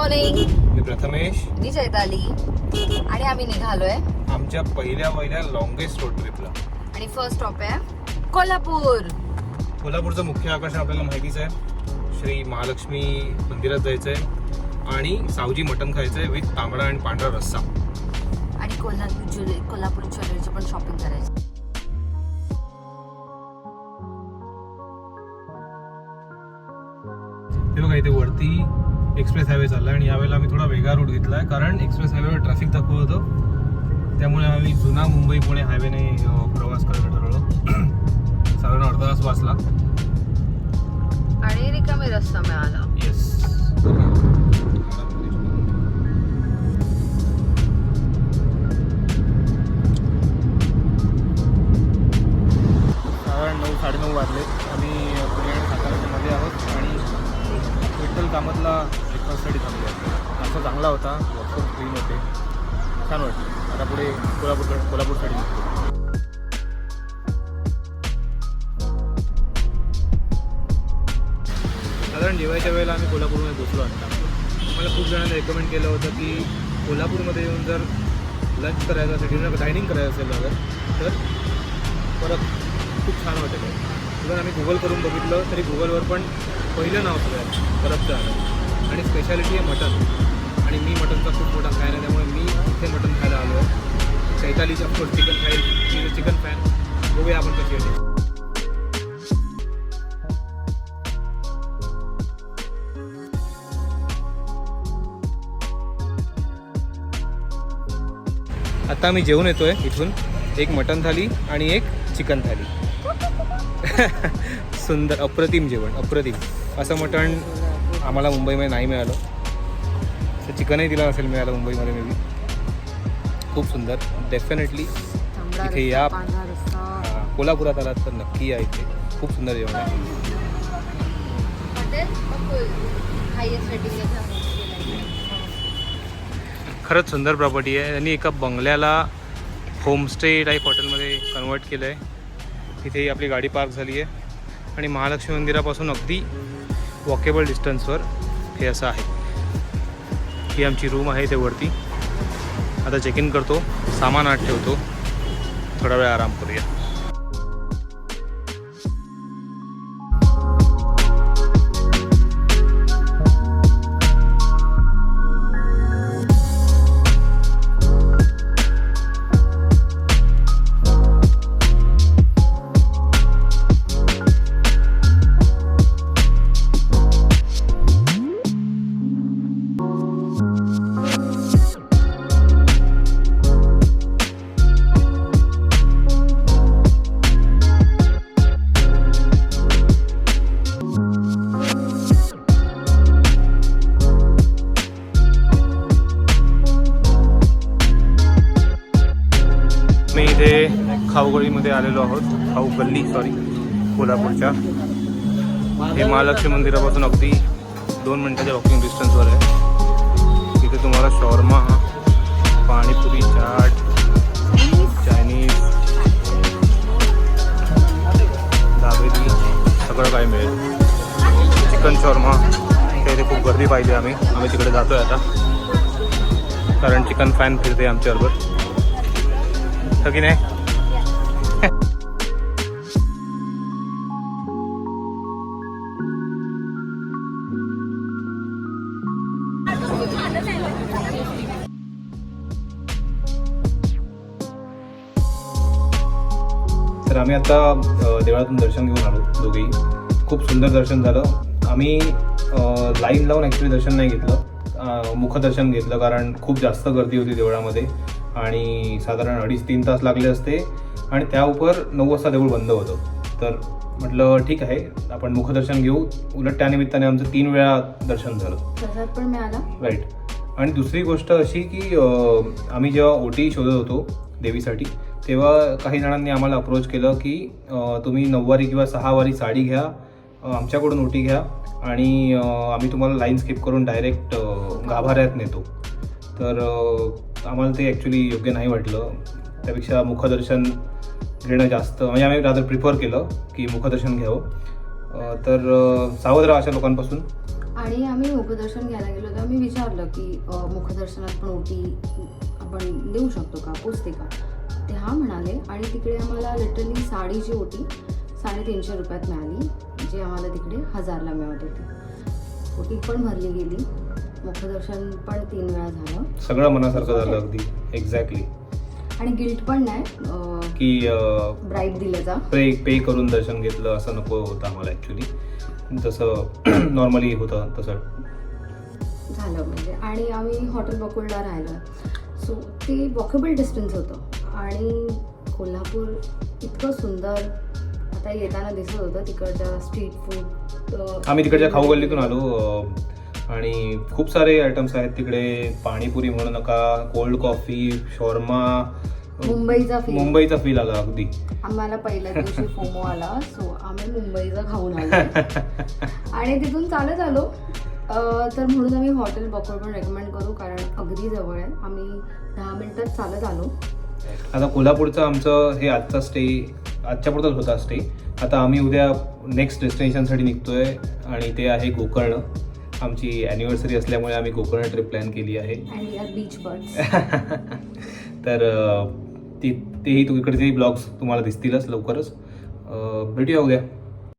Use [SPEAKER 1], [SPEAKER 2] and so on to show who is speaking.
[SPEAKER 1] Morning.
[SPEAKER 2] मी प्रथमेश.
[SPEAKER 1] मी चैताली. आणि आम्ही निघालोय
[SPEAKER 2] आमच्या पहिल्या लॉंगेस्ट रोड ट्रिपला.
[SPEAKER 1] आणि फर्स्ट स्टॉप आहे कोल्हापूर.
[SPEAKER 2] कोल्हापूरचं मुख्य आकर्षण आपल्याला माहितीच आहे. श्री महालक्ष्मी मंदिरात जायचंय आणि सावजी मटण खायचंय विथ तांबडा आणि पांढरा रस्सा.
[SPEAKER 1] आणि कोल्हापूर ज्वेलरीची पण शॉपिंग करायची.
[SPEAKER 2] हे बघा इथे वरती एक्सप्रेस हायवे चाललाय आणि यावेळेला आम्ही थोडा वेगळा रूट घेतलाय कारण एक्सप्रेस हायवेवर ट्रॅफिक दाखवत होतं. त्यामुळे आम्ही जुना मुंबई पुणे हायवेने प्रवास करायला ठरवलं. साधारण अर्धा तास वाचला
[SPEAKER 1] आणि रिकामी रस्ता मिळाला.
[SPEAKER 2] येस. साधारण 9-9:30 वाजले. आम्ही पुणे आणि साताऱ्याच्या मध्ये आहोत आणि विठ्ठल कामतला ब्रेकफास्टसाठी थांबलो आहे. नाश्ता चांगला होता, वॉटर क्लीन होते, छान वाटलं. आता पुढे कोल्हापूरसाठी निघतो. साधारण जेवायच्या वेळेला आम्ही कोल्हापूरमध्ये पोचलो असता. मला खूप जणांनी रेकमेंड केलं होतं की कोल्हापूरमध्ये येऊन जर लंच करायचं असेल, डिनर डायनिंग करायचं असेल तर परत खूप छान वाटेल. जर आम्ही गुगल करून बघितलं तरी गुगलवर पण पहिलं नाव सगळ्यात परतचं आहे आणि स्पेशालिटी आहे मटन. आणि मी मटनचा खूप मोठा फॅन आहे, त्यामुळे मी इथे मटन खायला आलो आहे. चैतालीची ऑफकोर्स चिकन खाईल, चिकन फॅन. बघूया आपण कशी येते. आता मी जेवून येतोय इथून. एक मटन थाली आणि एक चिकन थाली. सुंदर, अप्रतिम जेवण, अप्रतिम. असं मटण आम्हाला मुंबईमध्ये नाही मिळालं. तर चिकनही तिला नसेल मिळालं मुंबईमध्ये. मे बी खूप सुंदर. डेफिनेटली इथे या. कोल्हापुरात आलात तर नक्की या. इथे खूप सुंदर जेवण आहे. खरंच सुंदर प्रॉपर्टी आहे. त्यांनी एका बंगल्याला होमस्टे टाईप हॉटेलमध्ये कन्वर्ट केलं आहे. तिथेही आपली गाडी पार्क झाली आहे आणि महालक्ष्मी मंदिरापासून अगदी वॉकेबल डिस्टन्सवर हे असं आहे. ही आमची रूम आहे ते वरती. आता चेक इन करतो, सामान आत ठेवतो, थोडा वेळ आराम करूया. मी इथे खाऊगळीमध्ये आलेलो आहोत. खाऊ गल्ली, सॉरी, कोल्हापूरच्या. हे महालक्ष्मी मंदिरापासून अगदी 2 मिनिटाच्या वॉकिंग डिस्टन्सवर आहे. इथे तुम्हाला शॉर्मा, पाणीपुरी, चाट, चायनीज, दाबेली सगळं काय मिळेल. Chicken shawarma. इथे खूप गर्दी पाहिजे. आम्ही तिकडे जातोय आता कारण चिकन फॅन फिरते आमच्याबरोबर. की नाही. तर आम्ही आता देवळातून दर्शन घेऊन आलो दोघेही. खूप सुंदर दर्शन झालं. आम्ही लाईन लावून ॲक्च्युली दर्शन नाही घेतलं, मुखदर्शन घेतलं कारण खूप जास्त गर्दी होती देवळामध्ये आणि साधारण 2.5-3 तास लागले असते आणि त्याउपर 9 वाजता देऊळ बंद होतं. तर म्हटलं ठीक आहे, आपण मुखदर्शन घेऊ. उलट त्यानिमित्ताने आमचं 3 वेळा दर्शन झालं.
[SPEAKER 1] प्रसाद पण मिळाला.
[SPEAKER 2] राईट. आणि दुसरी गोष्ट अशी की आम्ही जेव्हा ओटी शोधत होतो देवीसाठी तेव्हा काही जणांनी आम्हाला अप्रोच केलं की तुम्ही 9 वारी किंवा 6 वारी साडी घ्या, आमच्याकडून ओटी घ्या आणि आम्ही तुम्हाला लाईन स्किप करून डायरेक्ट गाभाऱ्यात नेतो. तर आम्हाला ते ॲक्च्युली योग्य नाही वाटलं. त्यापेक्षा मुखदर्शन घेणं जास्त, म्हणजे आम्ही रादर प्रिफर केलं की मुखदर्शन घ्यावं. तर सावध राहा अशा लोकांपासून.
[SPEAKER 1] आणि आम्ही मुखदर्शन घ्यायला गेलो तर आम्ही विचारलं की मुखदर्शनात पण ओटी आपण देऊ शकतो का, पोचते का. ते हा म्हणाले आणि तिकडे आम्हाला लिटरली साडीची ओटी 350 रुपयात मिळाली, जी आम्हाला तिकडे 1000ला मिळत होती. ओटी पण भरली गेली, मुखदर्शन पण 3 वेळा झालं,
[SPEAKER 2] सगळं मनासारखं झालं अगदी एक्झॅक्टली.
[SPEAKER 1] आणि गिल्ट पण नाही
[SPEAKER 2] की
[SPEAKER 1] ब्राईट दिल्याचा.
[SPEAKER 2] पे करून दर्शन घेतलं असं नको होतं आम्हाला ॲक्च्युली, जसं नॉर्मली होतं तसं
[SPEAKER 1] झालं म्हणजे. आणि आम्ही हॉटेल बकुळला राहिलो, सो ते वॉकेबल डिस्टन्स होतं. आणि कोल्हापूर इतकं सुंदर आता येताना दिसत होतं, तिकडच्या स्ट्रीट फूड.
[SPEAKER 2] आम्ही तिकडच्या खाऊ गल्लीतून आलो आणि खूप सारे आयटम्स आहेत तिकडे. पाणीपुरी म्हणू नका, कोल्ड कॉफी, शॉर्मा, मुंबईचा फील आला अगदी.
[SPEAKER 1] आम्हाला पहिल्या दिवशी फोमो आला, सो आम्ही मुंबईचा खाऊन आलो आणि तिथून चालत आलो. तर म्हणून आम्ही हॉटेल बकुळ पण रेकमेंड करू, कारण अगदी जवळ आहे. आम्ही 10 मिनिटात चालत आलो.
[SPEAKER 2] आता कोल्हापूरचं आमचं हे आजचा स्टे आजच्यापुरताच होता स्टे. आता आम्ही उद्या नेक्स्ट डेस्टिनेशनसाठी निघतोय आणि ते आहे गोकर्ण. आमची ॲनिव्हर्सरी असल्यामुळे आम्ही गोकर्ण ट्रिप प्लॅन केली आहे.
[SPEAKER 1] Beach birds.
[SPEAKER 2] तर तेही इकडचे ब्लॉग्स तुम्हाला दिसतीलच लवकरच. भेटूया उद्या.